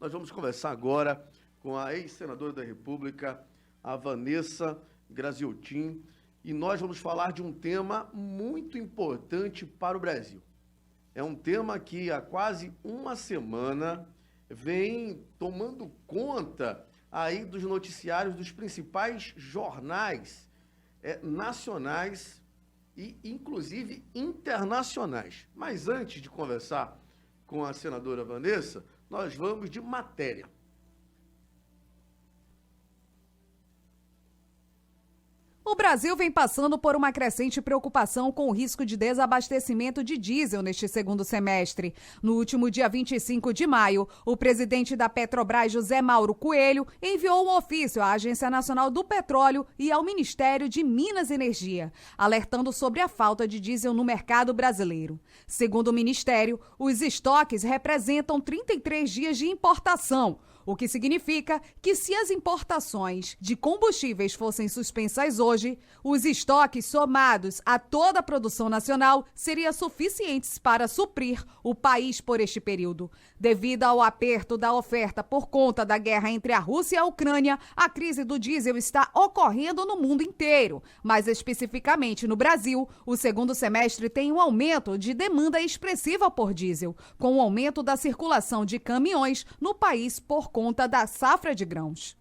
Nós vamos conversar agora com a ex-senadora da República, a Vanessa Graziotin, e nós vamos falar de um tema muito importante para o Brasil. É um tema que há quase uma semana vem tomando conta aí dos noticiários dos principais jornais nacionais e, inclusive, internacionais. Mas antes de conversar com a senadora Vanessa, nós vamos de matéria. O Brasil vem passando por uma crescente preocupação com o risco de desabastecimento de diesel neste segundo semestre. No último dia 25 de maio, o presidente da Petrobras, José Mauro Coelho, enviou um ofício à Agência Nacional do Petróleo e ao Ministério de Minas e Energia, alertando sobre a falta de diesel no mercado brasileiro. Segundo o Ministério, os estoques representam 33 dias de importação, o que significa que se as importações de combustíveis fossem suspensas hoje, os estoques somados a toda a produção nacional seriam suficientes para suprir o país por este período. Devido ao aperto da oferta por conta da guerra entre a Rússia e a Ucrânia, a crise do diesel está ocorrendo no mundo inteiro. Mais especificamente no Brasil, o segundo semestre tem um aumento de demanda expressiva por diesel, com o aumento da circulação de caminhões no país por conta da safra de grãos.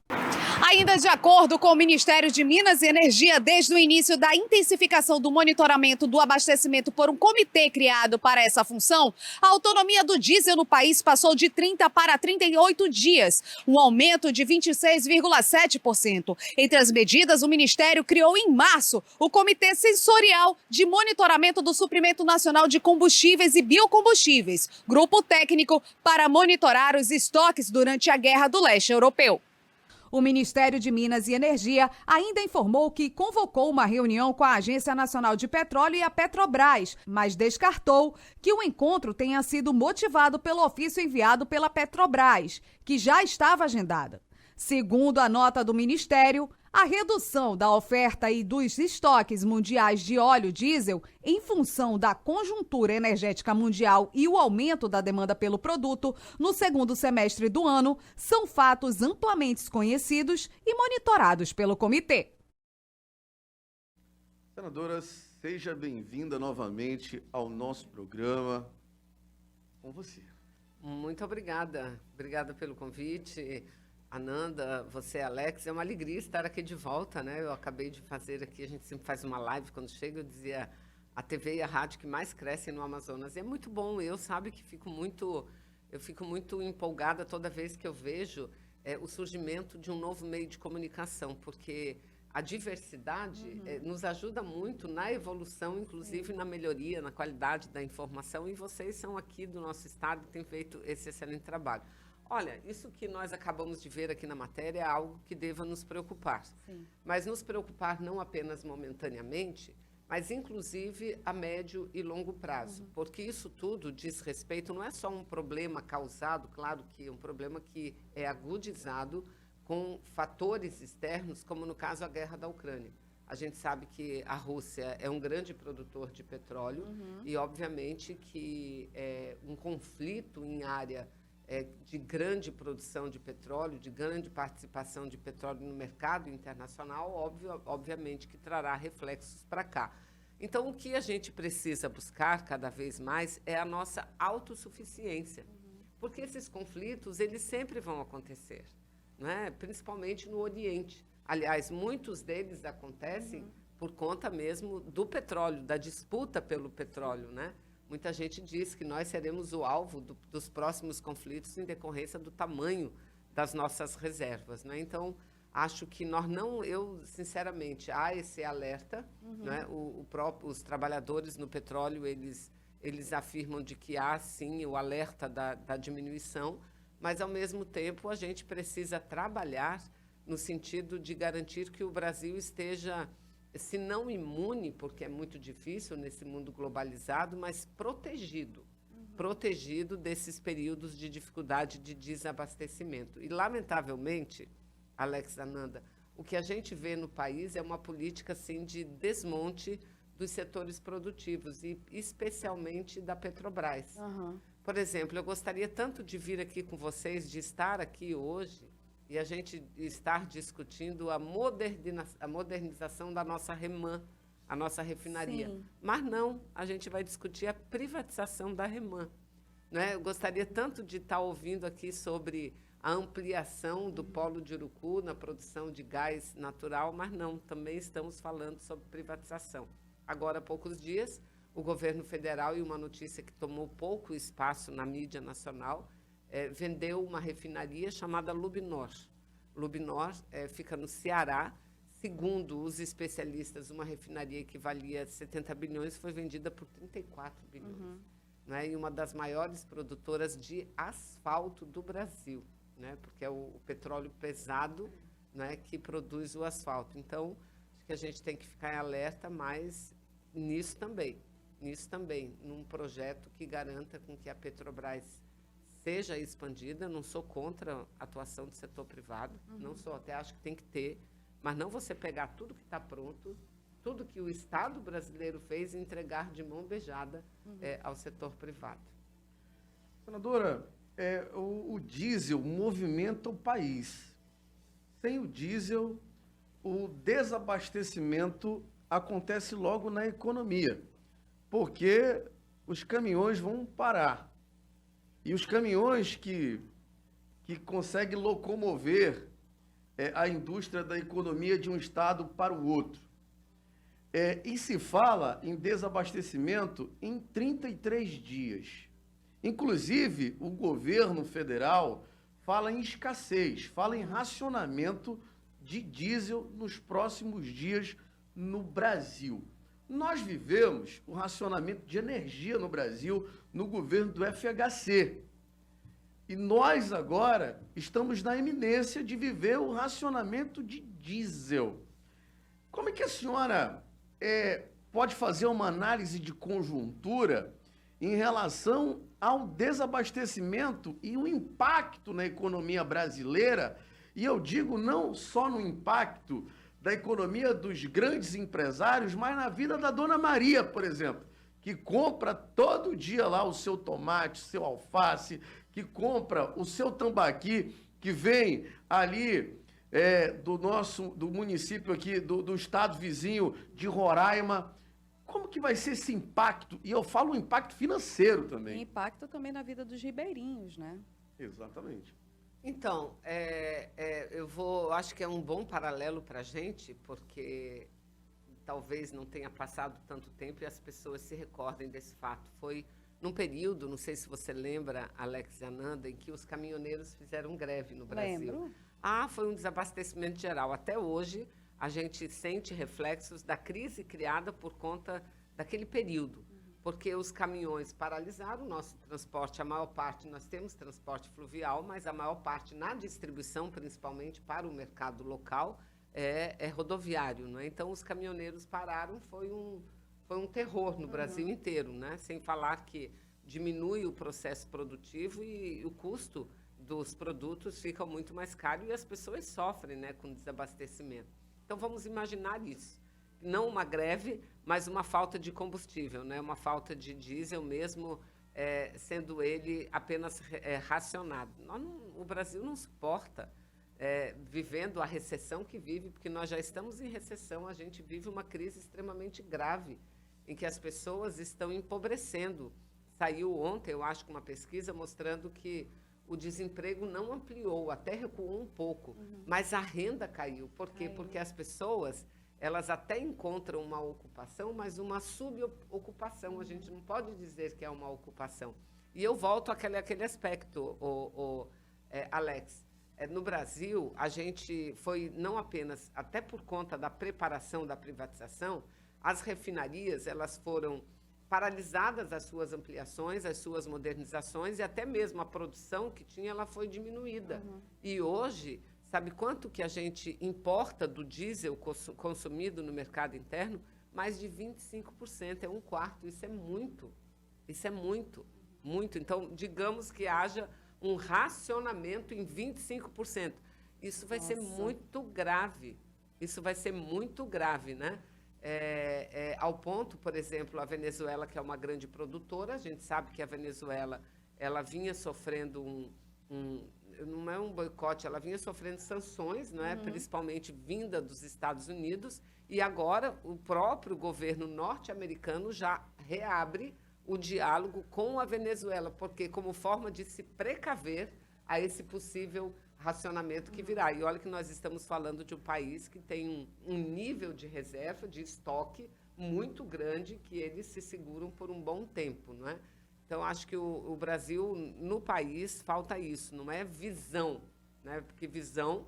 Ainda de acordo com o Ministério de Minas e Energia, desde o início da intensificação do monitoramento do abastecimento por um comitê criado para essa função, a autonomia do diesel no país passou de 30 para 38 dias, um aumento de 26,7%. Entre as medidas, o Ministério criou em março o Comitê Sensorial de Monitoramento do Suprimento Nacional de Combustíveis e Biocombustíveis, grupo técnico para monitorar os estoques durante a Guerra do Leste Europeu. O Ministério de Minas e Energia ainda informou que convocou uma reunião com a Agência Nacional de Petróleo e a Petrobras, mas descartou que o encontro tenha sido motivado pelo ofício enviado pela Petrobras, que já estava agendada. Segundo a nota do Ministério, a redução da oferta e dos estoques mundiais de óleo diesel em função da conjuntura energética mundial e o aumento da demanda pelo produto no segundo semestre do ano são fatos amplamente conhecidos e monitorados pelo comitê. Senadora, seja bem-vinda novamente ao nosso programa. Com você. Muito obrigada. Obrigada pelo convite. Ananda, você, Alex, é uma alegria estar aqui de volta, né? Eu acabei de fazer aqui, a gente sempre faz uma live, quando chega eu dizia a TV e a rádio que mais crescem no Amazonas. E é muito bom, eu fico muito empolgada toda vez que eu vejo o surgimento de um novo meio de comunicação, porque a diversidade nos ajuda muito na evolução, inclusive na melhoria, na qualidade da informação, e vocês são aqui do nosso estado que têm feito esse excelente trabalho. Olha, isso que nós acabamos de ver aqui na matéria é algo que deva nos preocupar. Sim. Mas nos preocupar não apenas momentaneamente, mas inclusive a médio e longo prazo. Porque isso tudo diz respeito, não é só um problema causado, claro que é um problema que é agudizado com fatores externos, como no caso a guerra da Ucrânia. A gente sabe que a Rússia é um grande produtor de petróleo e, obviamente, que um conflito em área de grande produção de petróleo, de grande participação de petróleo no mercado internacional, obviamente que trará reflexos para cá. Então, o que a gente precisa buscar cada vez mais é a nossa autossuficiência, porque esses conflitos, eles sempre vão acontecer, não é? Principalmente no Oriente. Aliás, muitos deles acontecem por conta mesmo do petróleo, da disputa pelo petróleo, né? Muita gente diz que nós seremos o alvo dos próximos conflitos em decorrência do tamanho das nossas reservas, né? Então, acho que sinceramente, há esse alerta, né? Os trabalhadores no petróleo, eles afirmam de que há, sim, o alerta da diminuição, mas, ao mesmo tempo, a gente precisa trabalhar no sentido de garantir que o Brasil esteja, se não imune, porque é muito difícil nesse mundo globalizado, mas protegido desses períodos de dificuldade de desabastecimento. E, lamentavelmente, Alex, Ananda, o que a gente vê no país é uma política assim, de desmonte dos setores produtivos, e especialmente da Petrobras. Por exemplo, eu gostaria tanto de vir aqui com vocês, de estar aqui hoje e a gente estar discutindo a modernização da nossa REMAN, a nossa refinaria. Sim. Mas não, a gente vai discutir a privatização da REMAN. Né? Eu gostaria tanto de estar ouvindo aqui sobre a ampliação do polo de Urucu na produção de gás natural, mas não, também estamos falando sobre privatização. Agora, há poucos dias, o governo federal, e uma notícia que tomou pouco espaço na mídia nacional, vendeu uma refinaria chamada Lubnor. Lubnor fica no Ceará. Segundo os especialistas, uma refinaria que valia 70 bilhões foi vendida por 34 bilhões. Né? E uma das maiores produtoras de asfalto do Brasil, né? Porque é o petróleo pesado, né, que produz o asfalto. Então, acho que a gente tem que ficar em alerta, mas nisso também, num projeto que garanta com que a Petrobras seja expandida. Não sou contra a atuação do setor privado, não sou, até acho que tem que ter, mas não você pegar tudo que está pronto, tudo que o Estado brasileiro fez e entregar de mão beijada ao setor privado. Senadora, o diesel movimenta o país. Sem o diesel, o desabastecimento acontece logo na economia, porque os caminhões vão parar. E os caminhões que conseguem locomover a indústria da economia de um estado para o outro. E se fala em desabastecimento em 33 dias. Inclusive, o governo federal fala em escassez, fala em racionamento de diesel nos próximos dias no Brasil. Nós vivemos o racionamento de energia no Brasil no governo do FHC. E nós agora estamos na iminência de viver o racionamento de diesel. Como é que a senhora pode fazer uma análise de conjuntura em relação ao desabastecimento e o impacto na economia brasileira? E eu digo não só no impacto da economia dos grandes empresários, mas na vida da Dona Maria, por exemplo, que compra todo dia lá o seu tomate, seu alface, que compra o seu tambaqui, que vem ali do município aqui, do estado vizinho de Roraima. Como que vai ser esse impacto? E eu falo o impacto financeiro também. E impacto também na vida dos ribeirinhos, né? Exatamente. Então, acho que é um bom paralelo para a gente, porque talvez não tenha passado tanto tempo e as pessoas se recordem desse fato. Foi num período, não sei se você lembra, Alex e Ananda, em que os caminhoneiros fizeram greve no Brasil. Lembro. Foi um desabastecimento geral. Até hoje, a gente sente reflexos da crise criada por conta daquele período. Porque os caminhões paralisaram o nosso transporte, a maior parte, nós temos transporte fluvial, mas a maior parte na distribuição, principalmente para o mercado local, é rodoviário, né? Então, os caminhoneiros pararam, foi um terror no Brasil inteiro, né? Sem falar que diminui o processo produtivo e o custo dos produtos fica muito mais caro e as pessoas sofrem, né, com desabastecimento. Então, vamos imaginar isso. Não uma greve, mas uma falta de combustível, né? Uma falta de diesel mesmo, sendo ele apenas racionado. O Brasil não suporta, vivendo a recessão que vive, porque nós já estamos em recessão, a gente vive uma crise extremamente grave, em que as pessoas estão empobrecendo. Saiu ontem, eu acho, uma pesquisa mostrando que o desemprego não ampliou, até recuou um pouco, mas a renda caiu. Por quê? Porque as pessoas, elas até encontram uma ocupação, mas uma subocupação. A gente não pode dizer que é uma ocupação. E eu volto àquele aspecto, Alex. No Brasil, a gente foi, não apenas, até por conta da preparação da privatização, as refinarias, elas foram paralisadas as suas ampliações, as suas modernizações, e até mesmo a produção que tinha, ela foi diminuída. E hoje, sabe quanto que a gente importa do diesel consumido no mercado interno? Mais de 25%, é um quarto. Isso é muito. Isso é muito, muito. Então, digamos que haja um racionamento em 25%. Isso vai ser muito grave. Isso vai ser muito grave, né? Ao ponto, por exemplo, a Venezuela, que é uma grande produtora, a gente sabe que a Venezuela ela vinha sofrendo não é um boicote, ela vinha sofrendo sanções, não é? Principalmente vinda dos Estados Unidos, e agora o próprio governo norte-americano já reabre o diálogo com a Venezuela, porque como forma de se precaver a esse possível racionamento que virá. E olha que nós estamos falando de um país que tem um nível de reserva, de estoque muito grande, que eles se seguram por um bom tempo, não é? Então, acho que o Brasil, no país, falta isso, não é visão, né? Porque visão,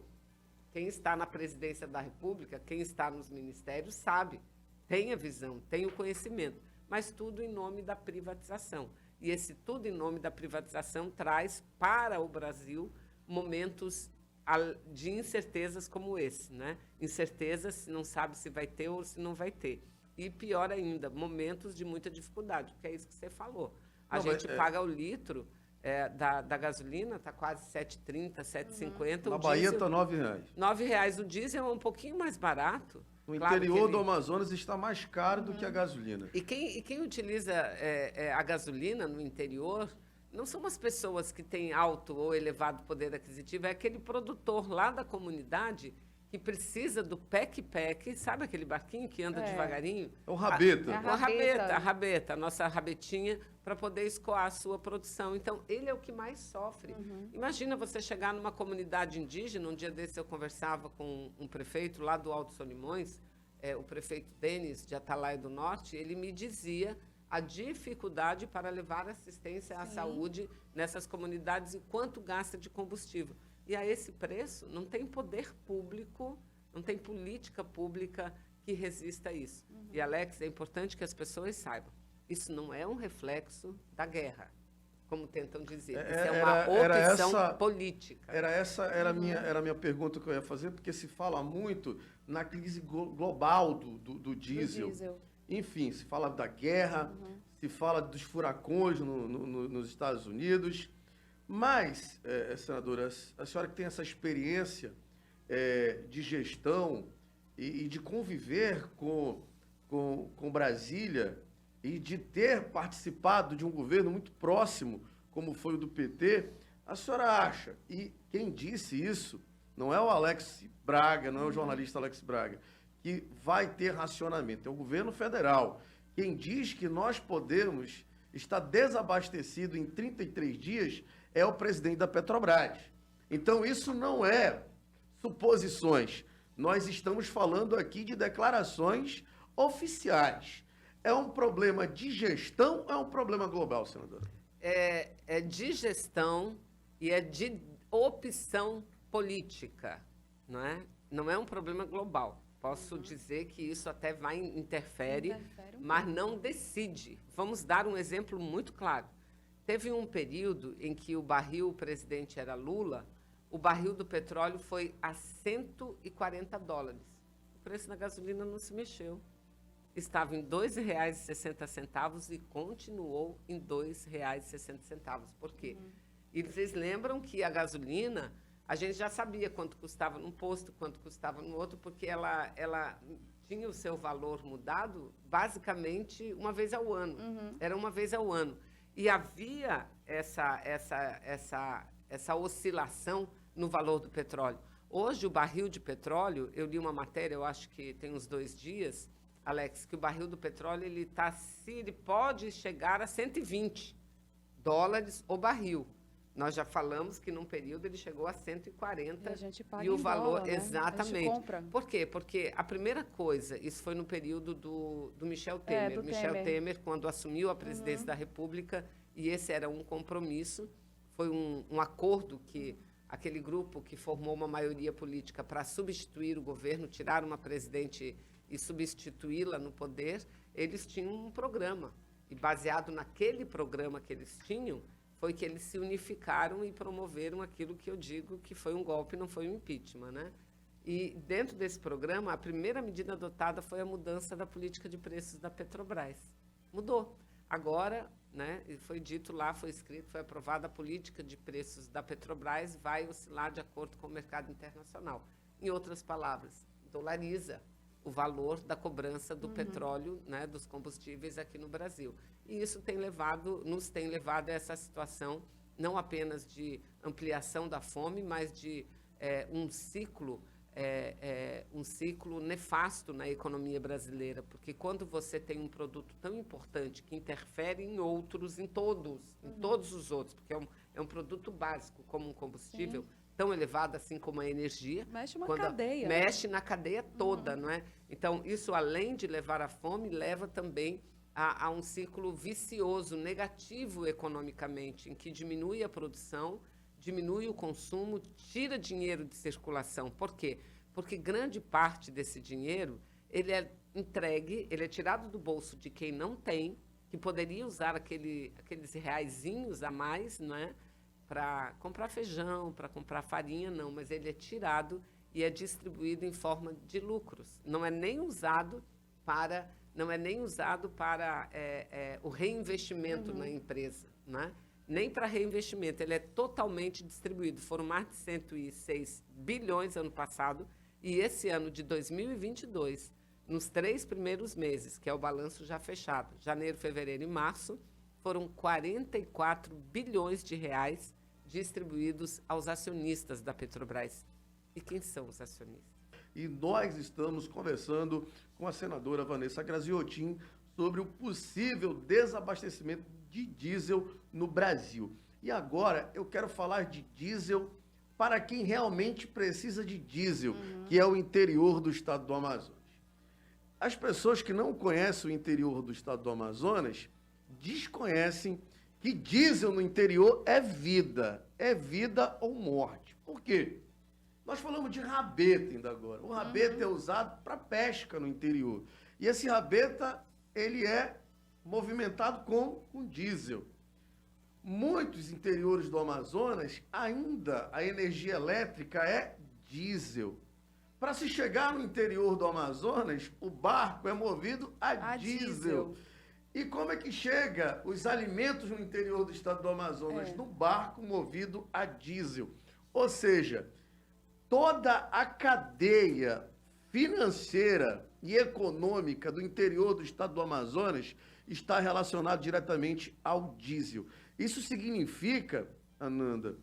quem está na presidência da República, quem está nos ministérios, sabe, tem a visão, tem o conhecimento, mas tudo em nome da privatização. E esse tudo em nome da privatização traz para o Brasil momentos de incertezas como esse, né? Incertezas, se não sabe se vai ter ou se não vai ter. E, pior ainda, momentos de muita dificuldade, que é isso que você falou. A gente paga o litro da gasolina, está quase R$ 7,30, R$ 7,50. Na Bahia está R$ 9,00. R$ 9,00. O diesel é um pouquinho mais barato. No interior do Amazonas está mais caro do que a gasolina. E quem utiliza a gasolina no interior não são as pessoas que têm alto ou elevado poder aquisitivo, é aquele produtor lá da comunidade que precisa do PEC-PEC, sabe aquele barquinho que anda devagarinho? É o rabeta. A rabeta, a nossa rabetinha, para poder escoar a sua produção. Então, ele é o que mais sofre. Imagina você chegar numa comunidade indígena, um dia desse eu conversava com um prefeito lá do Alto Solimões, o prefeito Denis, de Atalaia do Norte, ele me dizia a dificuldade para levar assistência à saúde nessas comunidades e quanto gasta de combustível. E a esse preço, não tem poder público, não tem política pública que resista a isso. E, Alex, é importante que as pessoas saibam, isso não é um reflexo da guerra, como tentam dizer. Isso é uma opção política. Era a minha pergunta que eu ia fazer, porque se fala muito na crise global do diesel. Enfim, se fala da guerra, se fala dos furacões nos Estados Unidos. Mas, senadora, a senhora que tem essa experiência de gestão e de conviver com Brasília e de ter participado de um governo muito próximo, como foi o do PT, a senhora acha, e quem disse isso não é o Alex Braga, não é o jornalista Alex Braga, que vai ter racionamento, é o governo federal. Quem diz que nós podemos estar desabastecido em 33 dias é o presidente da Petrobras. Então, isso não é suposições. Nós estamos falando aqui de declarações oficiais. É um problema de gestão ou é um problema global, senadora? É de gestão e é de opção política, não é? Não é um problema global. Posso dizer que isso até interfere, mas não decide. Vamos dar um exemplo muito claro. Teve um período em que o presidente era Lula, o barril do petróleo foi a $140. O preço da gasolina não se mexeu. Estava em R$ 2,60 e continuou em R$ 2,60. Por quê? E vocês lembram que a gasolina, a gente já sabia quanto custava num posto, quanto custava no outro, porque ela tinha o seu valor mudado basicamente uma vez ao ano. Era uma vez ao ano. E havia essa oscilação no valor do petróleo. Hoje, o barril de petróleo, eu li uma matéria, eu acho que tem uns 2 dias, Alex, que o barril do petróleo ele pode chegar a $120 o barril. Nós já falamos que num período ele chegou a 140 e a gente paga e o valor dólar, né? exatamente. A gente compra. Por quê? Porque a primeira coisa, isso foi no período do Michel Temer. Michel Temer, quando assumiu a presidência da República, e esse era um compromisso, foi um acordo que aquele grupo que formou uma maioria política para substituir o governo, tirar uma presidente e substituí-la no poder, eles tinham um programa. E baseado naquele programa que eles tinham, foi que eles se unificaram e promoveram aquilo que eu digo que foi um golpe, não foi um impeachment, né? E dentro desse programa, a primeira medida adotada foi a mudança da política de preços da Petrobras. Mudou. Agora, né, foi dito lá, foi escrito, foi aprovada a política de preços da Petrobras, vai oscilar de acordo com o mercado internacional. Em outras palavras, dolariza. o valor da cobrança do petróleo, né, dos combustíveis aqui no Brasil. E isso nos tem levado a essa situação, não apenas de ampliação da fome, mas de um ciclo nefasto na economia brasileira, porque quando você tem um produto tão importante que interfere em outros, em todos os outros, porque é um produto básico, como um combustível, tão elevado assim como a energia. Mexe uma cadeia. Mexe na cadeia toda, não é? Então, isso, além de levar à fome, leva também a um ciclo vicioso, negativo economicamente, em que diminui a produção, diminui o consumo, tira dinheiro de circulação. Por quê? Porque grande parte desse dinheiro, ele é entregue, ele é tirado do bolso de quem não tem, que poderia usar aqueles reaisinhos a mais, não é? Para comprar feijão, para comprar farinha, não, mas ele é tirado e é distribuído em forma de lucros. Não é nem usado para o reinvestimento na empresa, né? Nem para reinvestimento, ele é totalmente distribuído. Foram mais de 106 bilhões ano passado, e esse ano de 2022, nos 3 primeiros meses, que é o balanço já fechado, janeiro, fevereiro e março, foram 44 bilhões de reais distribuídos aos acionistas da Petrobras. E quem são os acionistas? E nós estamos conversando com a senadora Vanessa Graziotin sobre o possível desabastecimento de diesel no Brasil. E agora eu quero falar de diesel para quem realmente precisa de diesel, que é o interior do estado do Amazonas. As pessoas que não conhecem o interior do estado do Amazonas desconhecem que diesel no interior é vida ou morte. Por quê? Nós falamos de rabeta ainda agora. O rabeta é usado para pesca no interior. E esse rabeta, ele é movimentado com diesel. Muitos interiores do Amazonas, ainda a energia elétrica é diesel. Para se chegar no interior do Amazonas, o barco é movido a diesel. E como é que chega os alimentos no interior do estado do Amazonas? No barco movido a diesel. Ou seja, toda a cadeia financeira e econômica do interior do estado do Amazonas está relacionada diretamente ao diesel. Isso significa, Ananda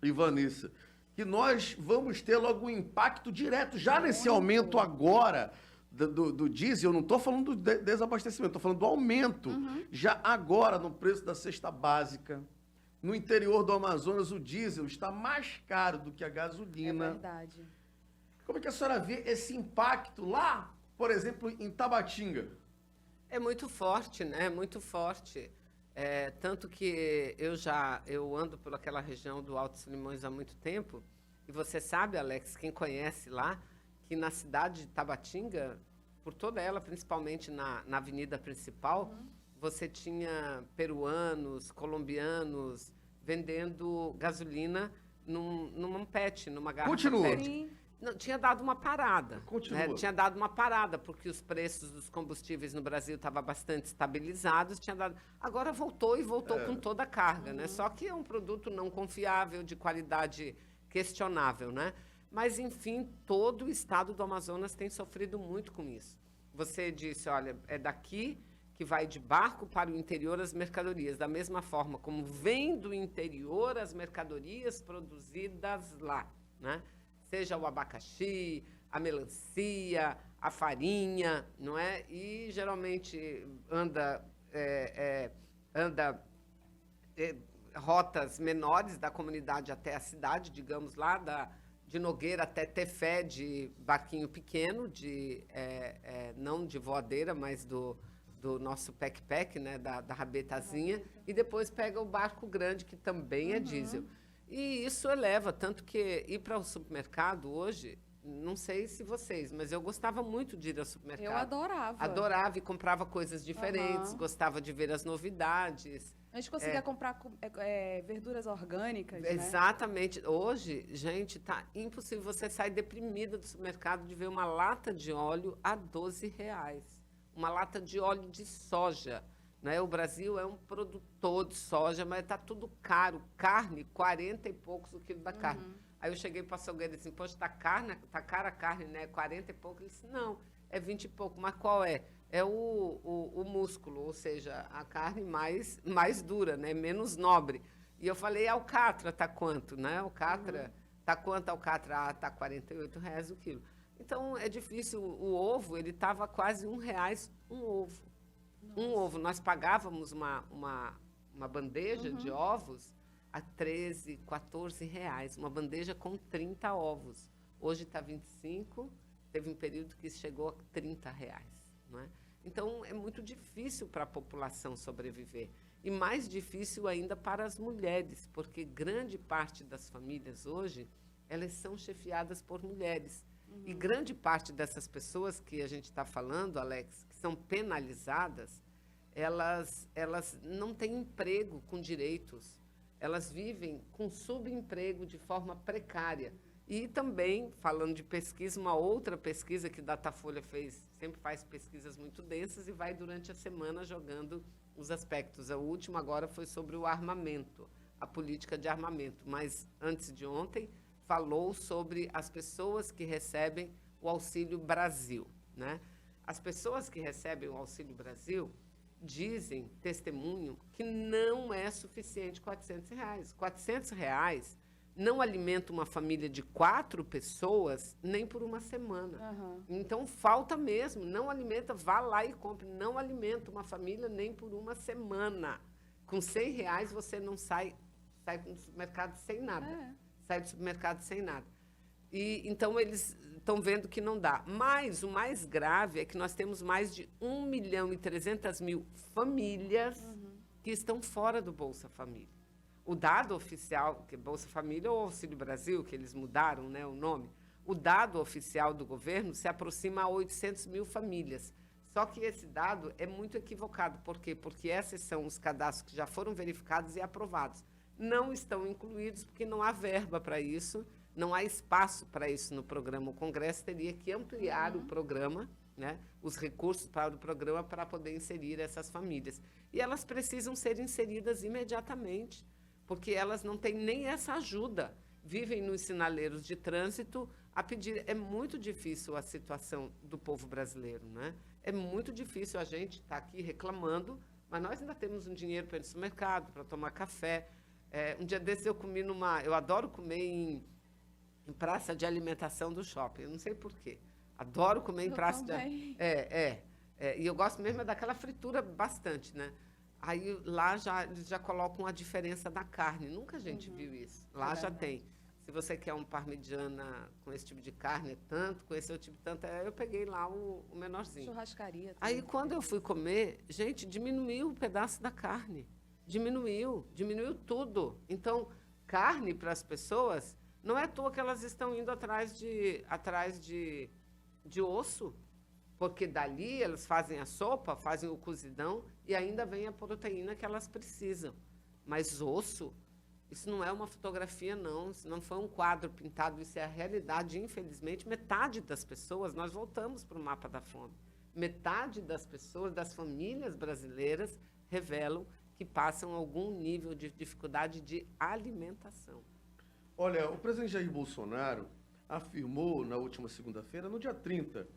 e Vanessa, que nós vamos ter logo um impacto direto, já nesse aumento agora do diesel. Eu não estou falando do desabastecimento, estou falando do aumento, já agora no preço da cesta básica. No interior do Amazonas, o diesel está mais caro do que a gasolina. É verdade. Como é que a senhora vê esse impacto lá, por exemplo, em Tabatinga? É muito forte, né? Muito forte. Tanto que eu ando por aquela região do Alto Solimões há muito tempo, e você sabe, Alex, quem conhece lá, que na cidade de Tabatinga, por toda ela, principalmente na avenida principal, você tinha peruanos, colombianos, vendendo gasolina numa PET, numa garrafa Continua. PET. Sim. Não, tinha dado uma parada. Continua. Né? Tinha dado uma parada, porque os preços dos combustíveis no Brasil estavam bastante estabilizados. Agora voltou com toda a carga. Né? Só que é um produto não confiável, de qualidade questionável. Né? Mas, enfim, todo o estado do Amazonas tem sofrido muito com isso. Você disse, olha, é daqui que vai de barco para o interior as mercadorias, da mesma forma como vem do interior as mercadorias produzidas lá, né? Seja o abacaxi, a melancia, a farinha, não é? E geralmente anda rotas menores da comunidade até a cidade, digamos lá, de Nogueira até Tefé, de barquinho pequeno, não de voadeira, mas do nosso pack, né, da rabetazinha, e depois pega o barco grande, que também é diesel. E isso eleva, tanto que ir para o supermercado hoje, não sei se vocês, mas eu gostava muito de ir ao supermercado. Eu adorava. Adorava e comprava coisas diferentes, gostava de ver as novidades. A gente conseguia comprar verduras orgânicas, Exatamente. Né? Hoje, gente, tá impossível. Você sair deprimida do supermercado de ver uma lata de óleo a R$12. Uma lata de óleo de soja. Né? O Brasil é um produtor de soja, mas está tudo caro. Carne, 40 e poucos o quilo da carne. Aí eu cheguei para o açougueiro e disse, poxa, tá cara a carne, né? 40 e pouco. Ele disse, não, é 20 e pouco. Mas qual é? É o músculo, ou seja, a carne mais dura, né? Menos nobre. E eu falei, alcatra está quanto, né? Alcatra, está quanto a alcatra? Está R$48 o quilo. Então, é difícil. O ovo, ele estava quase R$1 um ovo. Nossa. Um ovo. Nós pagávamos uma bandeja de ovos a R$13, R$14. Uma bandeja com 30 ovos. Hoje está 25, teve um período que chegou a R$30. Não é? Então, é muito difícil para a população sobreviver. E mais difícil ainda para as mulheres, porque grande parte das famílias hoje, elas são chefiadas por mulheres. E grande parte dessas pessoas que a gente está falando, Alex, que são penalizadas, elas não têm emprego com direitos. Elas vivem com subemprego de forma precária. E também, falando de pesquisa, uma outra pesquisa que Datafolha fez, sempre faz pesquisas muito densas e vai durante a semana jogando os aspectos. O último agora foi sobre o armamento, a política de armamento. Mas, antes de ontem, falou sobre as pessoas que recebem o Auxílio Brasil, né? As pessoas que recebem o Auxílio Brasil dizem, testemunham, que não é suficiente R$400. R$400 não alimenta uma família de 4 pessoas nem por uma semana. Então, falta mesmo, não alimenta, vá lá e compre, não alimenta uma família nem por uma semana. Com R$100 você não sai do supermercado sem nada. Sai do supermercado sem nada. E, então, eles estão vendo que não dá. Mas o mais grave é que nós temos mais de 1.300.000 famílias que estão fora do Bolsa Família. O dado oficial, que é Bolsa Família ou Auxílio Brasil, que eles mudaram, né, o nome, o dado oficial do governo se aproxima a 800.000 famílias. Só que esse dado é muito equivocado. Por quê? Porque esses são os cadastros que já foram verificados e aprovados. Não estão incluídos porque não há verba para isso, não há espaço para isso no programa. O Congresso teria que ampliar o programa, né, os recursos para o programa para poder inserir essas famílias. E elas precisam ser inseridas imediatamente, porque elas não têm nem essa ajuda. Vivem nos sinaleiros de trânsito a pedir. É muito difícil a situação do povo brasileiro, né? É muito difícil. A gente estar aqui reclamando, mas nós ainda temos um dinheiro para ir no supermercado, para tomar café. Um dia desses eu comi eu adoro comer em praça de alimentação do shopping, eu não sei por quê. Adoro comer em praça de... E eu gosto mesmo daquela fritura bastante, né? Aí lá eles já colocam a diferença da carne. Nunca a gente viu isso. Lá já tem. Se você quer um parmegiana com esse tipo de carne, é tanto, com esse outro tipo de tanto. Eu peguei lá o menorzinho. Churrascaria. Aí, quando eu fui comer, gente, diminuiu o pedaço da carne. Diminuiu tudo. Então, carne para as pessoas, não é à toa que elas estão indo atrás de osso. Porque dali elas fazem a sopa, fazem o cozidão e ainda vem a proteína que elas precisam. Mas osso, isso não é uma fotografia, não. Isso não foi um quadro pintado, isso é a realidade. Infelizmente, metade das pessoas, nós voltamos para o mapa da fome. Metade das pessoas, das famílias brasileiras, revelam que passam algum nível de dificuldade de alimentação. Olha, o presidente Jair Bolsonaro afirmou na última segunda-feira, no dia 30,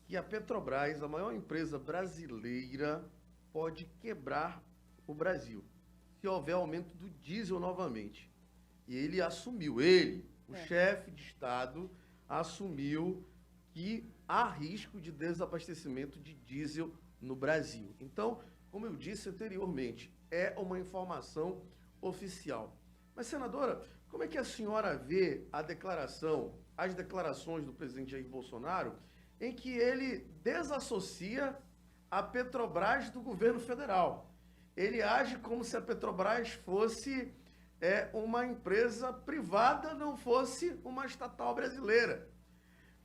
que a Petrobras, a maior empresa brasileira, pode quebrar o Brasil se houver aumento do diesel novamente. E ele assumiu, o chefe de Estado, assumiu que há risco de desabastecimento de diesel no Brasil. Então, como eu disse anteriormente, é uma informação oficial. Mas, senadora, como é que a senhora vê as declarações do presidente Jair Bolsonaro, em que ele desassocia a Petrobras do governo federal? Ele age como se a Petrobras fosse uma empresa privada, não fosse uma estatal brasileira.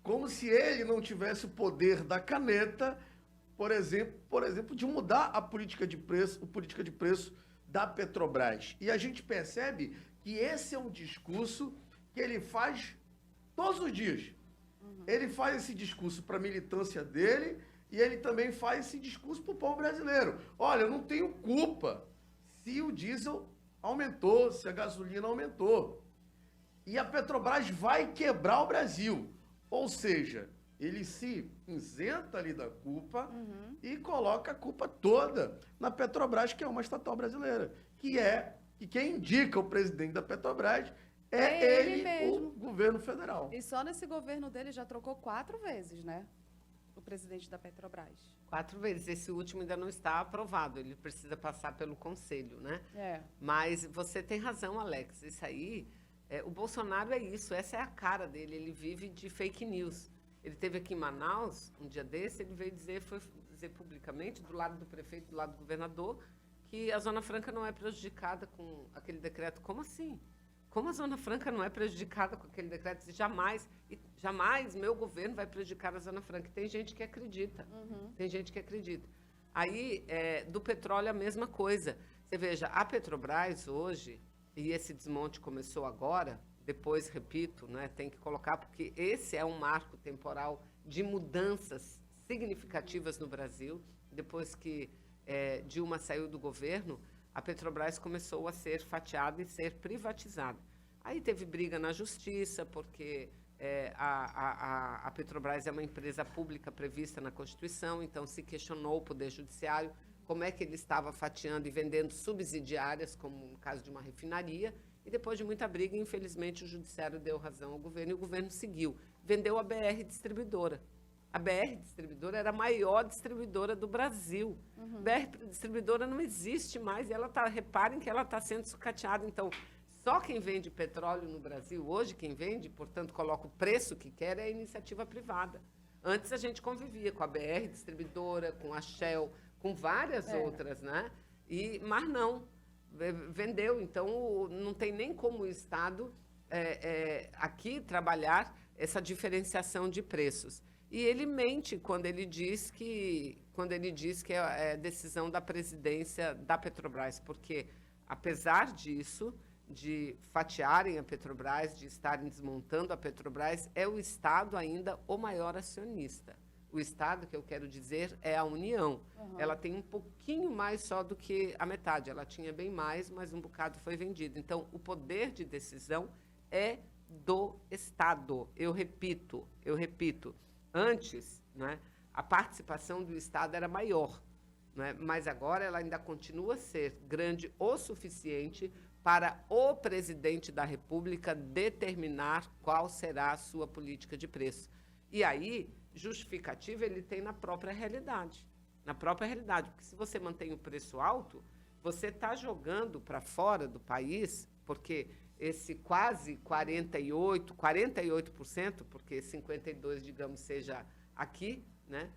Como se ele não tivesse o poder da caneta, por exemplo, de mudar a política de preço da Petrobras. E a gente percebe que esse é um discurso que ele faz todos os dias. Ele faz esse discurso para a militância dele e ele também faz esse discurso para o povo brasileiro. Olha, eu não tenho culpa se o diesel aumentou, se a gasolina aumentou. E a Petrobras vai quebrar o Brasil. Ou seja, ele se isenta ali da culpa e coloca a culpa toda na Petrobras, que é uma estatal brasileira, que quem indica o presidente da Petrobras é ele mesmo. o governo federal. E só nesse governo dele já trocou 4 vezes, né? O presidente da Petrobras. 4 vezes. Esse último ainda não está aprovado. Ele precisa passar pelo conselho, né? É. Mas você tem razão, Alex. Isso aí, o Bolsonaro é isso. Essa é a cara dele. Ele vive de fake news. Ele esteve aqui em Manaus, um dia desse, ele veio foi dizer publicamente, do lado do prefeito, do lado do governador, que a Zona Franca não é prejudicada com aquele decreto. Como assim? Como a Zona Franca não é prejudicada com aquele decreto? Jamais meu governo vai prejudicar a Zona Franca. Tem gente que acredita. Tem gente que acredita. Aí, do petróleo, a mesma coisa. Você veja, a Petrobras hoje, e esse desmonte começou agora, depois, repito, né, tem que colocar, porque esse é um marco temporal de mudanças significativas no Brasil. Depois que Dilma saiu do governo, a Petrobras começou a ser fatiada e ser privatizada. Aí teve briga na justiça, porque a Petrobras é uma empresa pública prevista na Constituição, então se questionou o Poder Judiciário como é que ele estava fatiando e vendendo subsidiárias, como no caso de uma refinaria, e depois de muita briga, infelizmente, o Judiciário deu razão ao governo e o governo seguiu. Vendeu a BR Distribuidora. A BR Distribuidora era a maior distribuidora do Brasil. BR Distribuidora não existe mais e reparem que ela está sendo sucateada. Então, só quem vende petróleo no Brasil hoje, quem vende, portanto, coloca o preço que quer, é a iniciativa privada. Antes a gente convivia com a BR Distribuidora, com a Shell, com várias outras, né? Mas não. Vendeu, então não tem nem como o Estado aqui trabalhar essa diferenciação de preços. E ele mente quando ele diz que é decisão da presidência da Petrobras, porque apesar disso, de fatiarem a Petrobras, de estarem desmontando a Petrobras, é o Estado ainda o maior acionista. O Estado, que eu quero dizer, é a União. Ela tem um pouquinho mais só do que a metade. Ela tinha bem mais, mas um bocado foi vendido. Então, o poder de decisão é do Estado. Eu repito. Antes, né, a participação do Estado era maior, né, mas agora ela ainda continua a ser grande o suficiente para o presidente da República determinar qual será a sua política de preço. E aí, justificativa ele tem na própria realidade. Na própria realidade, porque se você mantém o preço alto, você está jogando para fora do país, porque esse quase 48%, porque 52%, digamos, seja aqui, né,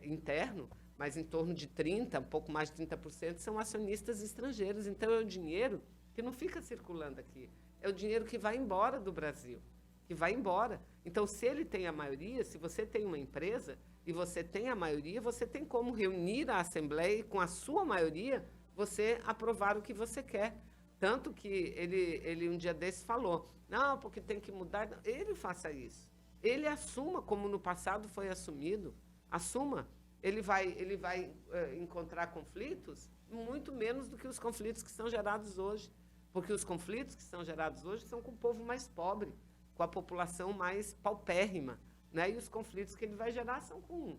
interno, mas em torno de 30%, um pouco mais de 30%, são acionistas estrangeiros. Então, é o dinheiro que não fica circulando aqui. É o dinheiro que vai embora do Brasil, que vai embora. Então, se ele tem a maioria, se você tem uma empresa e você tem a maioria, você tem como reunir a Assembleia e, com a sua maioria, você aprovar o que você quer. Tanto que ele um dia desses falou, não, porque tem que mudar. Ele faça isso. Ele assuma, como no passado foi assumido. Assuma. Ele vai encontrar conflitos muito menos do que os conflitos que são gerados hoje. Porque os conflitos que são gerados hoje são com o povo mais pobre, com a população mais paupérrima, né? E os conflitos que ele vai gerar são com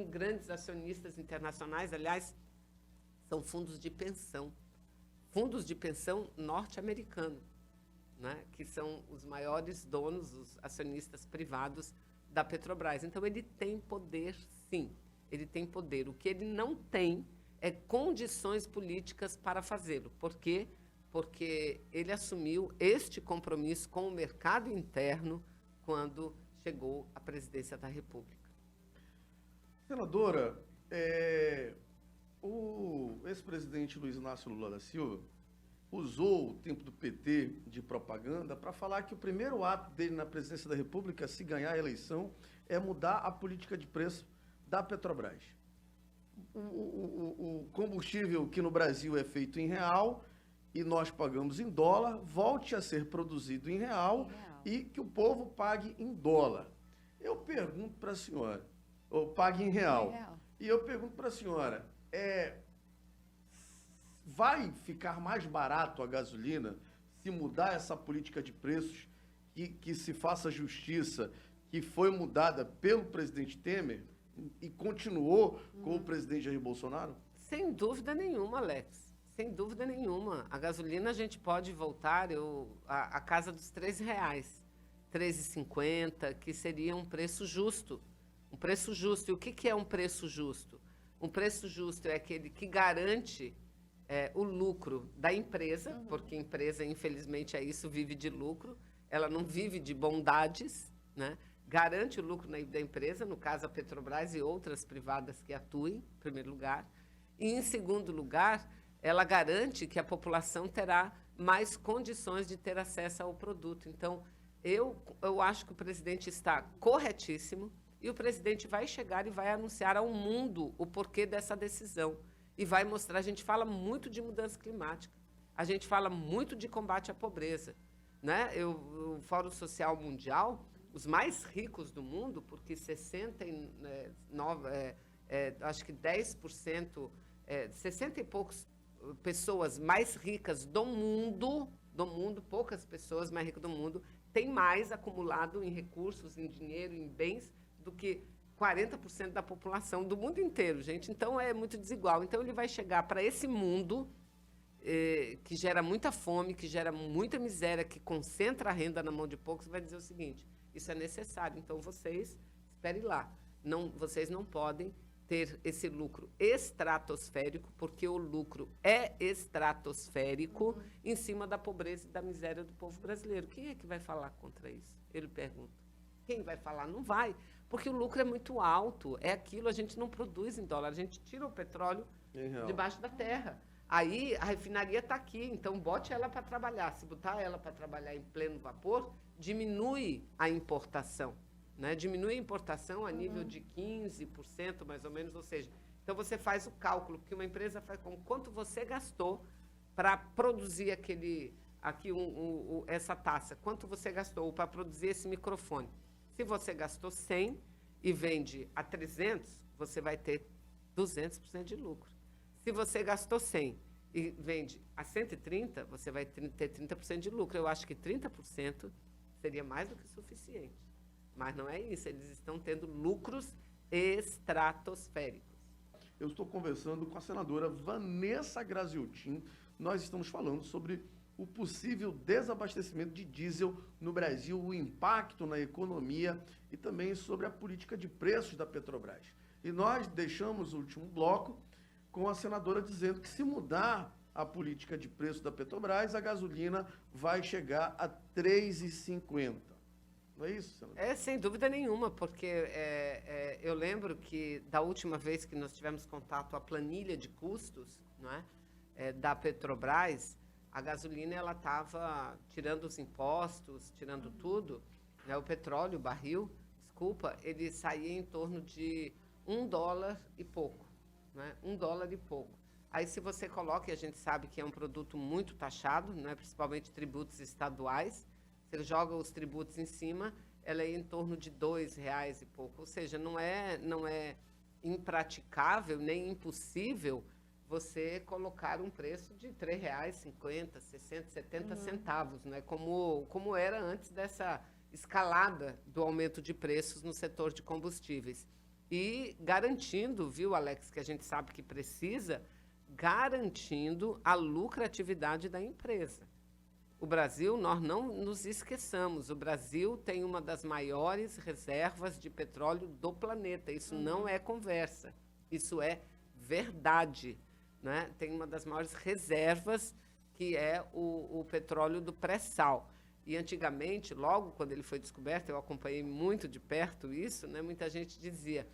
grandes acionistas internacionais. Aliás, são fundos de pensão norte-americanos, né? Que são os maiores donos, os acionistas privados da Petrobras. Então, ele tem poder, sim, ele tem poder. O que ele não tem é condições políticas para fazê-lo. Por quê? Porque ele assumiu este compromisso com o mercado interno quando chegou à presidência da República. Senadora, o ex-presidente Luiz Inácio Lula da Silva usou o tempo do PT de propaganda para falar que o primeiro ato dele na presidência da República, se ganhar a eleição, é mudar a política de preço da Petrobras. O combustível que no Brasil é feito em real e nós pagamos em dólar, volte a ser produzido em real e que o povo pague em dólar. Eu pergunto para a senhora, ou pague em real. E eu pergunto para a senhora, vai ficar mais barato a gasolina se mudar essa política de preços, que se faça justiça, que foi mudada pelo presidente Temer e continuou com o presidente Jair Bolsonaro? Sem dúvida nenhuma, Alex. Sem dúvida nenhuma. A gasolina a gente pode voltar à casa dos R$3, R$3,50, que seria um preço justo. Um preço justo. E o que é um preço justo? Um preço justo é aquele que garante o lucro da empresa, porque a empresa, infelizmente, é isso, vive de lucro. Ela não vive de bondades, né? Garante o lucro da empresa, no caso a Petrobras e outras privadas que atuem, em primeiro lugar. E, em segundo lugar, ela garante que a população terá mais condições de ter acesso ao produto. Então, eu acho que o presidente está corretíssimo e o presidente vai chegar e vai anunciar ao mundo o porquê dessa decisão. E vai mostrar, a gente fala muito de mudança climática, a gente fala muito de combate à pobreza, né? O Fórum Social Mundial, os mais ricos do mundo, porque 69, acho que 10%, 60 e poucos pessoas mais ricas do mundo, poucas pessoas mais ricas do mundo, têm mais acumulado em recursos, em dinheiro, em bens, do que 40% da população do mundo inteiro, gente. Então, é muito desigual. Então, ele vai chegar para esse mundo que gera muita fome, que gera muita miséria, que concentra a renda na mão de poucos, e vai dizer o seguinte: isso é necessário. Então, vocês, esperem lá. Vocês não podem ter esse lucro estratosférico, porque o lucro é estratosférico em cima da pobreza e da miséria do povo brasileiro. Quem é que vai falar contra isso? Ele pergunta. Quem vai falar? Não vai, porque o lucro é muito alto. É aquilo, a gente não produz em dólar, a gente tira o petróleo debaixo da terra. Aí a refinaria está aqui, então bote ela para trabalhar. Se botar ela para trabalhar em pleno vapor, diminui a importação. Né? Diminui a importação a nível de 15%, mais ou menos, ou seja, então você faz o cálculo, porque uma empresa faz com quanto você gastou para produzir essa taça, quanto você gastou para produzir esse microfone. Se você gastou 100 e vende a 300, você vai ter 200% de lucro. Se você gastou 100 e vende a 130, você vai ter 30% de lucro. Eu acho que 30% seria mais do que suficiente. Mas não é isso, eles estão tendo lucros estratosféricos. Eu estou conversando com a senadora Vanessa Graziotin. Nós estamos falando sobre o possível desabastecimento de diesel no Brasil, o impacto na economia e também sobre a política de preços da Petrobras. E nós deixamos o último bloco com a senadora dizendo que se mudar a política de preço da Petrobras, a gasolina vai chegar a R$ 3,50. Não é isso, senadora? Sem dúvida nenhuma, porque eu lembro que da última vez que nós tivemos contato à planilha de custos, não é, da Petrobras, a gasolina ela estava tirando os impostos, tirando tudo, né, o petróleo, o barril, ele saía em torno de $1 e pouco, né, $1 e pouco. Aí se você coloca, e a gente sabe que é um produto muito taxado, né, principalmente tributos estaduais, você joga os tributos em cima, ela é em torno de R$2 e pouco. Ou seja, não é impraticável nem impossível você colocar um preço de R$3,50, 60, 70 centavos, né? Como era antes dessa escalada do aumento de preços no setor de combustíveis. E garantindo, viu, Alex, que a gente sabe que precisa, garantindo a lucratividade da empresa. O Brasil, nós não nos esqueçamos, o Brasil tem uma das maiores reservas de petróleo do planeta. Isso não é conversa, isso é verdade. Né? Tem uma das maiores reservas, que é o petróleo do pré-sal. E antigamente, logo quando ele foi descoberto, eu acompanhei muito de perto isso, né? Muita gente dizia: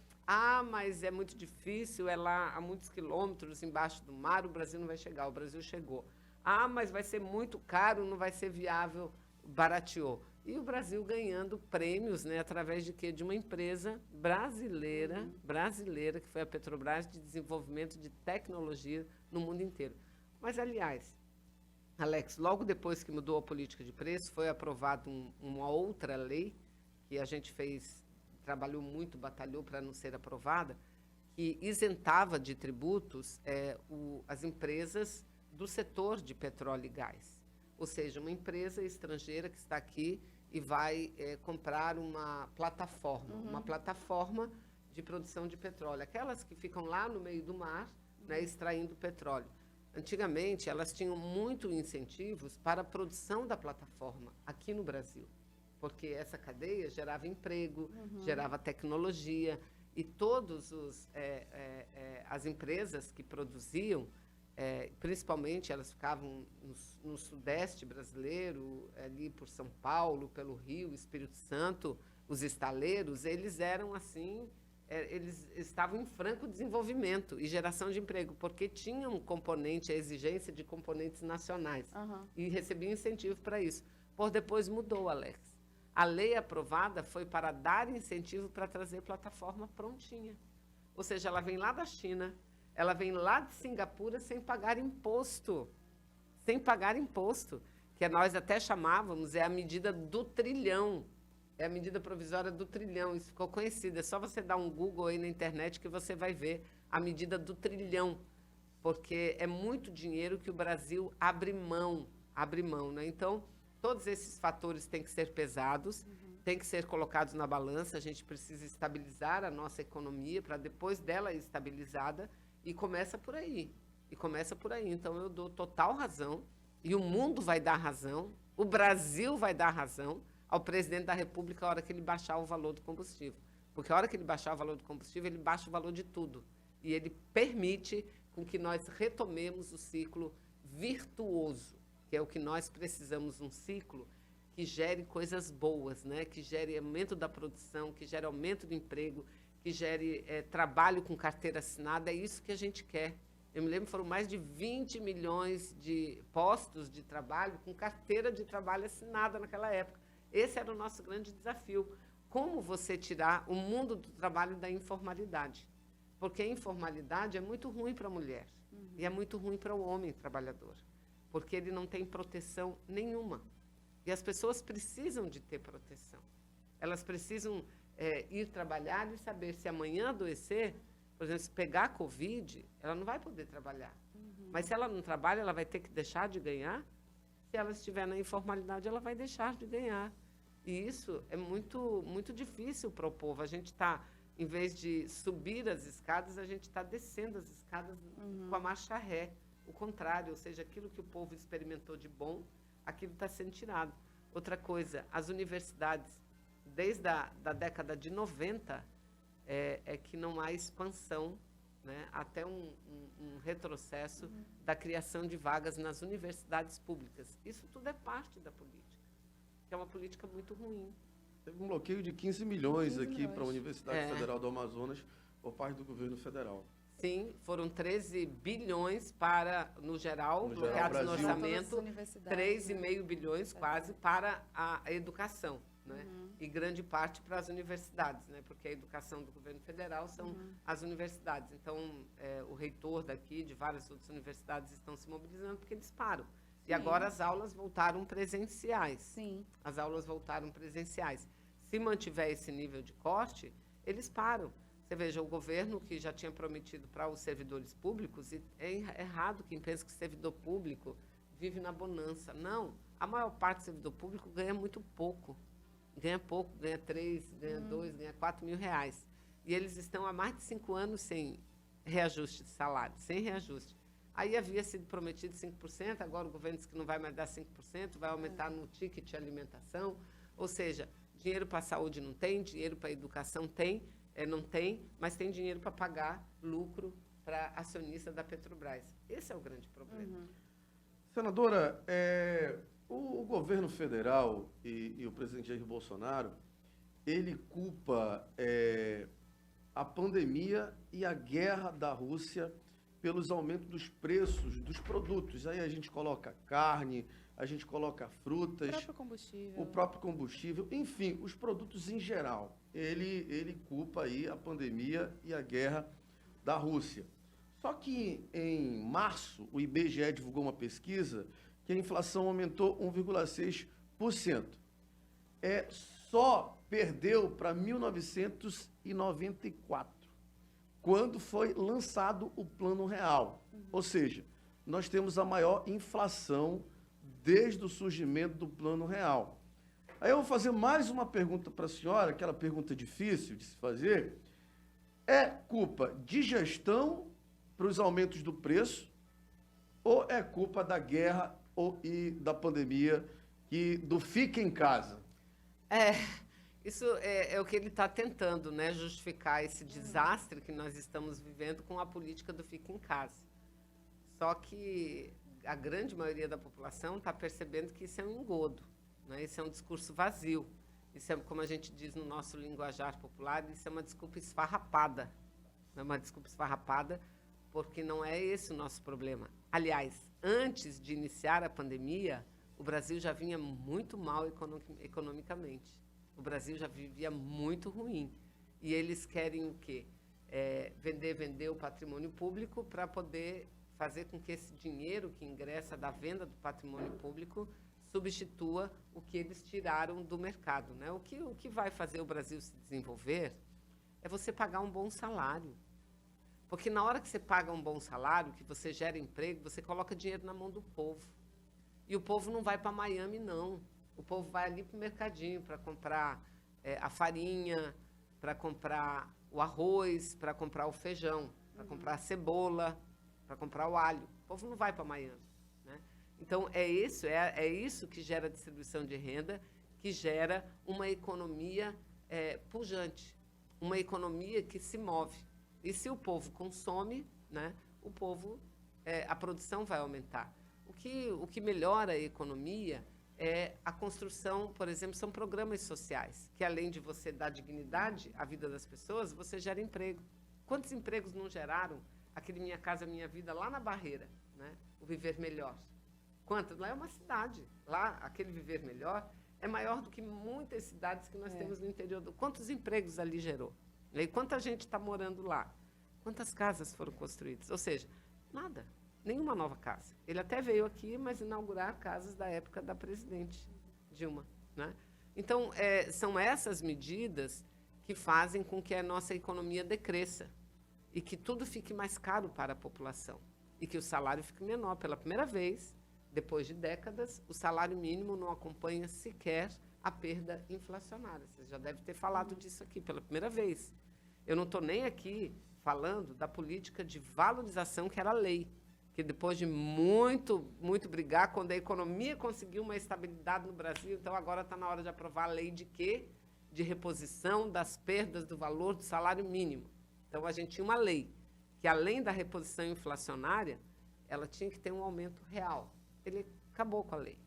mas é muito difícil, é lá a muitos quilômetros embaixo do mar, o Brasil não vai chegar. O Brasil chegou. Mas vai ser muito caro, não vai ser viável, barateou. E o Brasil ganhando prêmios, né, através de quê? De uma empresa brasileira, que foi a Petrobras, de desenvolvimento de tecnologia no mundo inteiro. Mas, aliás, Alex, logo depois que mudou a política de preço, foi aprovada uma outra lei, que a gente trabalhou muito, batalhou para não ser aprovada, que isentava de tributos as empresas do setor de petróleo e gás. Ou seja, uma empresa estrangeira que está aqui e vai comprar uma plataforma de produção de petróleo, aquelas que ficam lá no meio do mar, né, extraindo petróleo. Antigamente, elas tinham muito incentivos para a produção da plataforma aqui no Brasil, porque essa cadeia gerava emprego, gerava tecnologia, e todas as empresas que produziam, principalmente elas ficavam no sudeste brasileiro, ali por São Paulo, pelo Rio, Espírito Santo, os estaleiros, eles eram assim, eles estavam em franco desenvolvimento e geração de emprego, porque tinham um componente, a exigência de componentes nacionais, e recebiam incentivo para isso. Por depois mudou, Alex. A lei aprovada foi para dar incentivo para trazer plataforma prontinha. Ou seja, ela vem lá da China, ela vem lá de Singapura sem pagar imposto. Sem pagar imposto, que nós até chamávamos, a medida do trilhão. É a medida provisória do trilhão, isso ficou conhecido. É só você dar um Google aí na internet que você vai ver a medida do trilhão, porque é muito dinheiro que o Brasil abre mão, né? Então, todos esses fatores têm que ser pesados, têm que ser colocados na balança. A gente precisa estabilizar a nossa economia para depois dela estabilizada, e começa por aí. Então, eu dou total razão, e o mundo vai dar razão, o Brasil vai dar razão ao presidente da República a hora que ele baixar o valor do combustível. Porque a hora que ele baixar o valor do combustível, ele baixa o valor de tudo. E ele permite com que nós retomemos o ciclo virtuoso, que é o que nós precisamos, um ciclo que gere coisas boas, né? Que gere aumento da produção, que gere aumento do emprego, que gere trabalho com carteira assinada. É isso que a gente quer. Eu me lembro, foram mais de 20 milhões de postos de trabalho com carteira de trabalho assinada naquela época. Esse era o nosso grande desafio. Como você tirar o mundo do trabalho da informalidade? Porque a informalidade é muito ruim para a mulher e é muito ruim para o homem trabalhador, porque ele não tem proteção nenhuma. E as pessoas precisam de ter proteção. Elas precisam ir trabalhar e saber se amanhã adoecer, por exemplo, se pegar Covid, ela não vai poder trabalhar. Mas se ela não trabalha, ela vai ter que deixar de ganhar. Se ela estiver na informalidade, ela vai deixar de ganhar. E isso é muito, muito difícil para o povo. A gente está, em vez de subir as escadas, a gente está descendo as escadas com a marcha ré. O contrário, ou seja, aquilo que o povo experimentou de bom, aquilo está sendo tirado. Outra coisa, as universidades, desde a década de 90, é que não há expansão, né, até um retrocesso da criação de vagas nas universidades públicas. Isso tudo é parte da política, que é uma política muito ruim. Teve um bloqueio de 15 milhões aqui para a Universidade Federal do Amazonas por parte do governo federal. Sim, foram 13 bilhões para, no geral, bloqueados no orçamento, 3,5 bilhões quase para a educação, né? E grande parte para as universidades, né? Porque a educação do governo federal são as universidades. Então, o reitor daqui, de várias outras universidades, estão se mobilizando porque eles param. Sim. E agora as aulas voltaram presenciais. Sim. As aulas voltaram presenciais. Se mantiver esse nível de corte, eles param. Você veja, o governo que já tinha prometido para os servidores públicos, e é errado quem pensa que servidor público vive na bonança. Não, a maior parte do servidor público ganha muito pouco. Ganha pouco, ganha 3, ganha 2, ganha 4 mil reais. E eles estão há mais de 5 anos sem reajuste de salário, sem reajuste. Aí havia sido prometido 5%, agora o governo diz que não vai mais dar 5%, vai aumentar no ticket de alimentação. Ou seja, dinheiro para a saúde não tem, dinheiro para a educação não tem, mas tem dinheiro para pagar lucro para acionista da Petrobras. Esse é o grande problema. Senadora, o governo federal e o presidente Jair Bolsonaro, ele culpa a pandemia e a guerra da Rússia pelos aumentos dos preços dos produtos. Aí a gente coloca carne, a gente coloca frutas, o próprio combustível, enfim, os produtos em geral. Ele culpa aí a pandemia e a guerra da Rússia. Só que em março, o IBGE divulgou uma pesquisa que a inflação aumentou 1,6%. Só perdeu para 1994, quando foi lançado o Plano Real. Ou seja, nós temos a maior inflação desde o surgimento do Plano Real. Aí eu vou fazer mais uma pergunta para a senhora, aquela pergunta difícil de se fazer. É culpa de gestão para os aumentos do preço ou é culpa da guerra e da pandemia e do fica em casa? Isso é o que ele está tentando, né? Justificar esse desastre que nós estamos vivendo com a política do fica em casa. Só que a grande maioria da população está percebendo que isso é um engodo, né? Isso é um discurso vazio. Isso é, como a gente diz no nosso linguajar popular, isso é uma desculpa esfarrapada. É uma desculpa esfarrapada porque não é esse o nosso problema. Aliás, antes de iniciar a pandemia, o Brasil já vinha muito mal economicamente. O Brasil já vivia muito ruim. E eles querem o quê? Vender o patrimônio público para poder fazer com que esse dinheiro que ingressa da venda do patrimônio público substitua o que eles tiraram do mercado, né? O que vai fazer o Brasil se desenvolver é você pagar um bom salário. Porque na hora que você paga um bom salário, que você gera emprego, você coloca dinheiro na mão do povo. E o povo não vai para Miami, não. O povo vai ali para o mercadinho para comprar a farinha, para comprar o arroz, para comprar o feijão, para comprar a cebola, para comprar o alho. O povo não vai para Miami, né? Então, é isso que gera distribuição de renda, que gera uma economia pujante, uma economia que se move. E se o povo consome, né, a produção vai aumentar. O que melhora a economia é a construção, por exemplo, são programas sociais, que além de você dar dignidade à vida das pessoas, você gera emprego. Quantos empregos não geraram aquele Minha Casa Minha Vida lá na Barreira, né? O Viver Melhor? Quantos? Lá é uma cidade. Lá, aquele Viver Melhor é maior do que muitas cidades que nós temos no interior. Quantos empregos ali gerou? E quanta gente está morando lá? Quantas casas foram construídas? Ou seja, nada. Nenhuma nova casa. Ele até veio aqui, mas inaugurar casas da época da presidente Dilma, né? Então, são essas medidas que fazem com que a nossa economia decresça e que tudo fique mais caro para a população e que o salário fique menor. Pela primeira vez, depois de décadas, o salário mínimo não acompanha sequer a perda inflacionária. Você já deve ter falado disso aqui pela primeira vez. Eu não estou nem aqui falando da política de valorização que era a lei, que depois de muito brigar, quando a economia conseguiu uma estabilidade no Brasil, então agora está na hora de aprovar a lei de quê? De reposição das perdas do valor do salário mínimo. Então, a gente tinha uma lei que, além da reposição inflacionária, ela tinha que ter um aumento real. Ele acabou com a lei.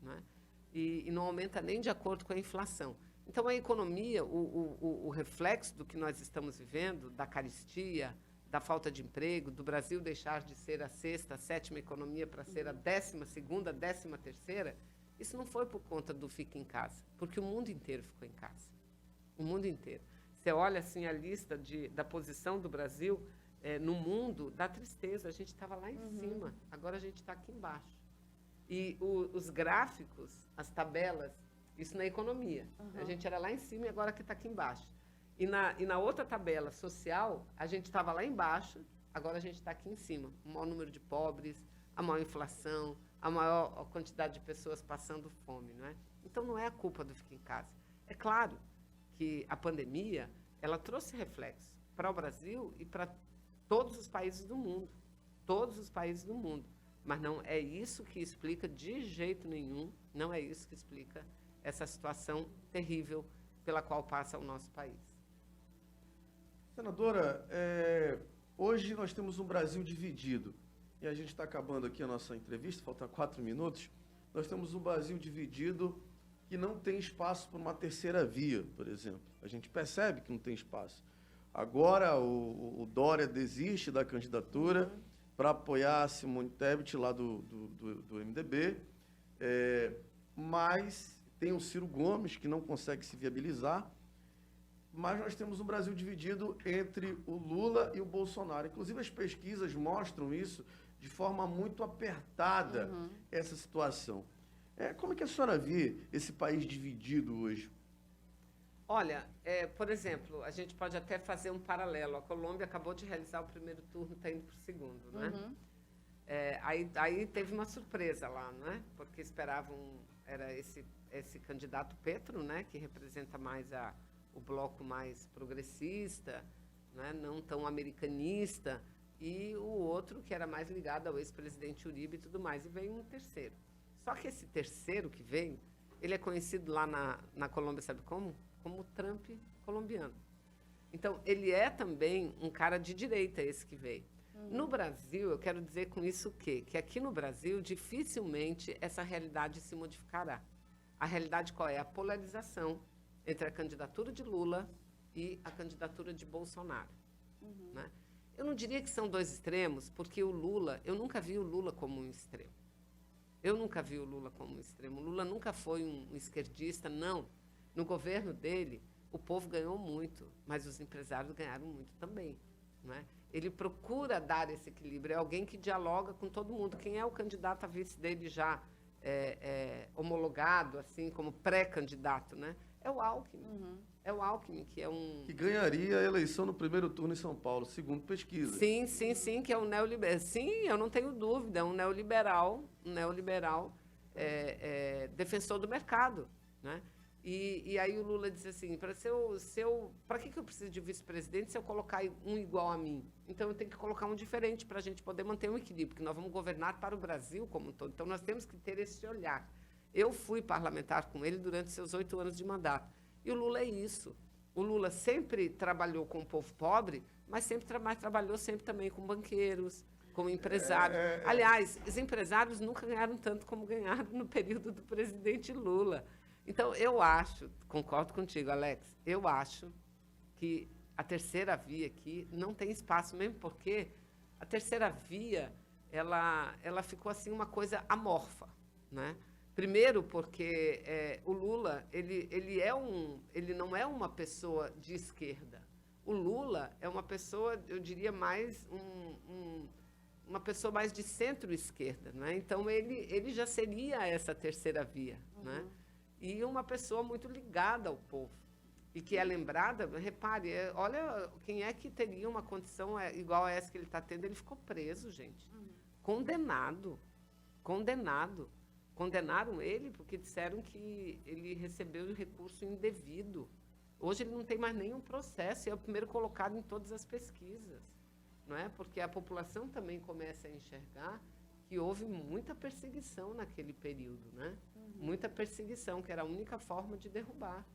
Né? E não aumenta nem de acordo com a inflação. Então, a economia, o reflexo do que nós estamos vivendo, da carestia, da falta de emprego, do Brasil deixar de ser a sexta, a sétima economia para ser a 12ª, 13ª, isso não foi por conta do fica em casa, porque o mundo inteiro ficou em casa. O mundo inteiro. Você olha assim a lista da posição do Brasil no mundo, dá tristeza. A gente estava lá em cima, agora a gente está aqui embaixo. E os gráficos, as tabelas, isso na economia. A gente era lá em cima e agora que está aqui embaixo. E na outra tabela social, a gente estava lá embaixo, agora a gente está aqui em cima. O maior número de pobres, a maior inflação, a maior quantidade de pessoas passando fome, não é? Então, não é a culpa do fica em casa. É claro que a pandemia, ela trouxe reflexo para o Brasil e para todos os países do mundo. Todos os países do mundo. Mas não é isso que explica de jeito nenhum, não é isso que explica essa situação terrível pela qual passa o nosso país. Senadora, hoje nós temos um Brasil dividido. E a gente está acabando aqui a nossa entrevista, faltam 4 minutos. Nós temos um Brasil dividido que não tem espaço para uma terceira via, por exemplo. A gente percebe que não tem espaço. Agora o Dória desiste da candidatura para apoiar a Simone Tebet lá do MDB, mas tem o Ciro Gomes, que não consegue se viabilizar. Mas nós temos um Brasil dividido entre o Lula e o Bolsonaro. Inclusive, as pesquisas mostram isso de forma muito apertada, essa situação. Como é que a senhora vê esse país dividido hoje? Olha, por exemplo, a gente pode até fazer um paralelo. A Colômbia acabou de realizar o primeiro turno, está indo para o segundo, né? Aí teve uma surpresa lá, né? Porque esperavam era esse candidato Petro, né, que representa mais o bloco mais progressista, né, não tão americanista, e o outro que era mais ligado ao ex-presidente Uribe e tudo mais, e veio um terceiro. Só que esse terceiro que veio, ele é conhecido lá na Colômbia, sabe como? Como o Trump colombiano. Então, ele é também um cara de direita, esse que veio. No Brasil, eu quero dizer com isso o quê? Que aqui no Brasil, dificilmente essa realidade se modificará. A realidade qual é? A polarização entre a candidatura de Lula e a candidatura de Bolsonaro. Né? Eu não diria que são dois extremos, porque o Lula, eu nunca vi o Lula como um extremo. Eu nunca vi o Lula como um extremo. O Lula nunca foi um esquerdista, não. No governo dele, o povo ganhou muito, mas os empresários ganharam muito também. Não é? Ele procura dar esse equilíbrio, é alguém que dialoga com todo mundo. Quem é o candidato a vice dele já homologado, assim, como pré-candidato, né? É o Alckmin. É o Alckmin, que é um... Que ganharia a eleição no primeiro turno em São Paulo, segundo pesquisa. Sim, que é um neoliberal. Sim, eu não tenho dúvida, é um neoliberal defensor do mercado, né? E aí o Lula diz assim, para que eu preciso de vice-presidente se eu colocar um igual a mim? Então, eu tenho que colocar um diferente para a gente poder manter um equilíbrio, porque nós vamos governar para o Brasil como um todo. Então, nós temos que ter esse olhar. Eu fui parlamentar com ele durante seus 8 anos de mandato. E o Lula é isso. O Lula sempre trabalhou com o povo pobre, mas trabalhou sempre também com banqueiros, com empresários. Aliás, os empresários nunca ganharam tanto como ganharam no período do presidente Lula. Então, eu acho, concordo contigo, Alex, eu acho que a terceira via aqui não tem espaço, mesmo porque a terceira via, ela ficou assim uma coisa amorfa, né? Primeiro porque o Lula, ele não é uma pessoa de esquerda. O Lula é uma pessoa, eu diria, mais uma pessoa mais de centro-esquerda, né? Então, ele já seria essa terceira via, né? E uma pessoa muito ligada ao povo. E que é lembrada, repare, olha, quem é que teria uma condição igual a essa que ele está tendo? Ele ficou preso, gente. Condenado. Condenaram ele porque disseram que ele recebeu recurso indevido. Hoje ele não tem mais nenhum processo, e é o primeiro colocado em todas as pesquisas. Não é? Porque a população também começa a enxergar que houve muita perseguição naquele período, né? Muita perseguição, que era a única forma de derrubar.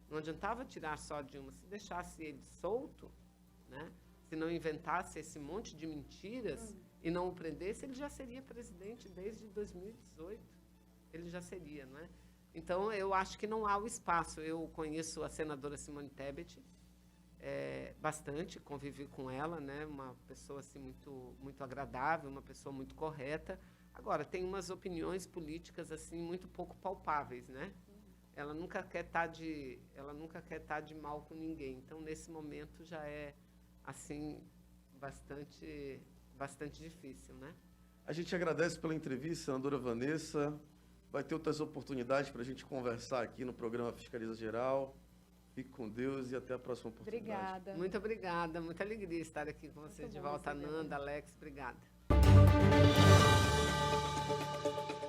Não adiantava tirar só Dilma. Se deixasse ele solto, né? Se não inventasse esse monte de mentiras e não o prendesse, ele já seria presidente desde 2018. Ele já seria, não é? Então, eu acho que não há o espaço. Eu conheço a senadora Simone Tebet bastante, convivi com ela, né? Uma pessoa assim, muito agradável, uma pessoa muito correta. Agora, tem umas opiniões políticas assim muito pouco palpáveis, né? Ela nunca quer estar de mal com ninguém. Então, nesse momento, já é assim bastante difícil, né? A gente agradece pela entrevista, senadora Vanessa. Vai ter outras oportunidades para a gente conversar aqui no programa Fiscaliza Geral. Fique com Deus e até a próxima oportunidade. Obrigada. Muito obrigada, muita alegria estar aqui com vocês de volta. Nanda, Alex, obrigada.